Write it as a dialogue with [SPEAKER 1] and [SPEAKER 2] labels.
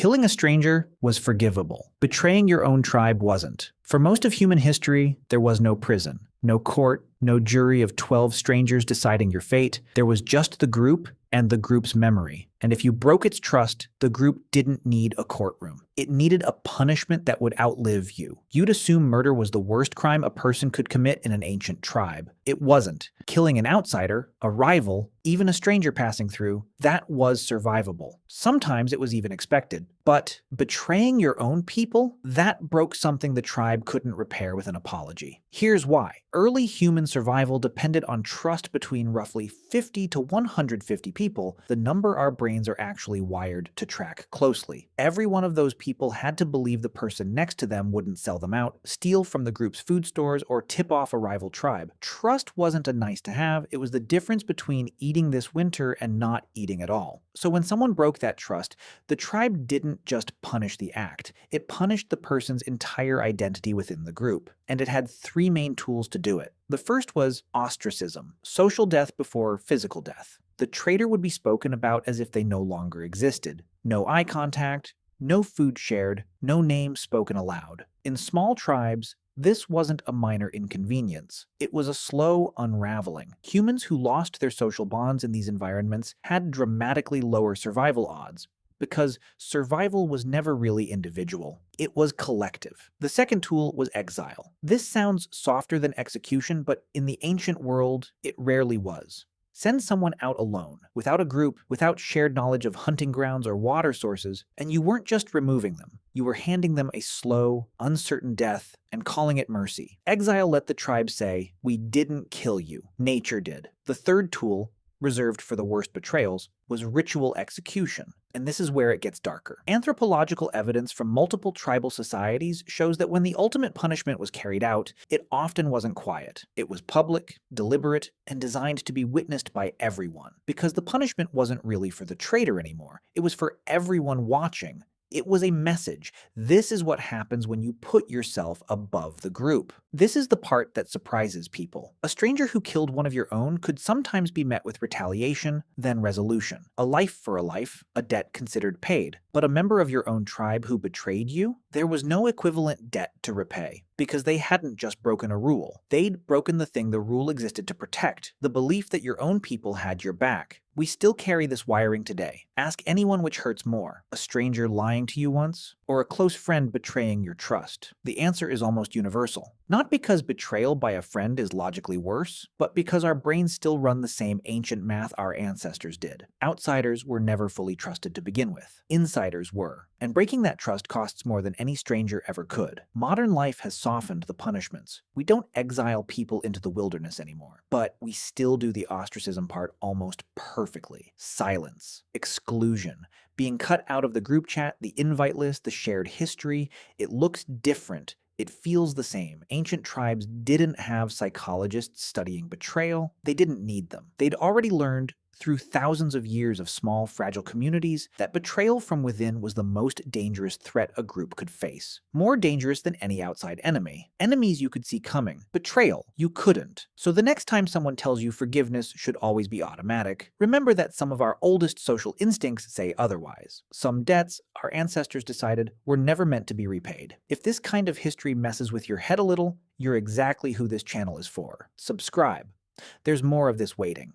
[SPEAKER 1] Killing a stranger was forgivable. Betraying your own tribe wasn't. For most of human history, there was no prison, no court, no jury of 12 strangers deciding your fate. There was just the group and the group's memory. And if you broke its trust, the group didn't need a courtroom. It needed a punishment that would outlive you. You'd assume murder was the worst crime a person could commit in an ancient tribe. It wasn't. Killing an outsider, a rival, even a stranger passing through, that was survivable. Sometimes it was even expected. But betraying your own people, that broke something the tribe couldn't repair with an apology. Here's why. Early human survival depended on trust between roughly 50 to 150 people, the number our brains are actually wired to track closely. Every one of those people had to believe the person next to them wouldn't sell them out, steal from the group's food stores, or tip off a rival tribe. Trust wasn't a nice to have, it was the difference between eating this winter and not eating at all. So when someone broke that trust, the tribe didn't just punish the act, it punished the person's entire identity within the group. And it had three main tools to do it. The first was ostracism, social death before physical death. The traitor would be spoken about as if they no longer existed. No eye contact, no food shared, no name spoken aloud. In small tribes, this wasn't a minor inconvenience. It was a slow unraveling. Humans who lost their social bonds in these environments had dramatically lower survival odds, because survival was never really individual. It was collective. The second tool was exile. This sounds softer than execution, but in the ancient world, it rarely was. Send someone out alone, without a group, without shared knowledge of hunting grounds or water sources, and you weren't just removing them. You were handing them a slow, uncertain death and calling it mercy. Exile let the tribe say, "We didn't kill you. Nature did." The third tool, reserved for the worst betrayals, was ritual execution. And this is where it gets darker. Anthropological evidence from multiple tribal societies shows that when the ultimate punishment was carried out, it often wasn't quiet. It was public, deliberate, and designed to be witnessed by everyone. Because the punishment wasn't really for the traitor anymore. It was for everyone watching. It was a message. This is what happens when you put yourself above the group. This is the part that surprises people. A stranger who killed one of your own could sometimes be met with retaliation, then resolution. A life for a life, a debt considered paid. But a member of your own tribe who betrayed you, there was no equivalent debt to repay. Because they hadn't just broken a rule. They'd broken the thing the rule existed to protect, the belief that your own people had your back. We still carry this wiring today. Ask anyone which hurts more, a stranger lying to you once, or a close friend betraying your trust. The answer is almost universal. Not because betrayal by a friend is logically worse, but because our brains still run the same ancient math our ancestors did. Outsiders were never fully trusted to begin with. Insiders were. And breaking that trust costs more than any stranger ever could. Modern life has softened the punishments. We don't exile people into the wilderness anymore, but we still do the ostracism part almost perfectly. Silence, exclusion, being cut out of the group chat, the invite list, the shared history. It looks different. It feels the same. Ancient tribes didn't have psychologists studying betrayal. They didn't need them. They'd already learned through thousands of years of small, fragile communities that betrayal from within was the most dangerous threat a group could face. More dangerous than any outside enemy. Enemies you could see coming. Betrayal, you couldn't. So the next time someone tells you forgiveness should always be automatic, remember that some of our oldest social instincts say otherwise. Some debts our ancestors decided were never meant to be repaid. If this kind of history messes with your head a little, you're exactly who this channel is for. Subscribe. There's more of this waiting.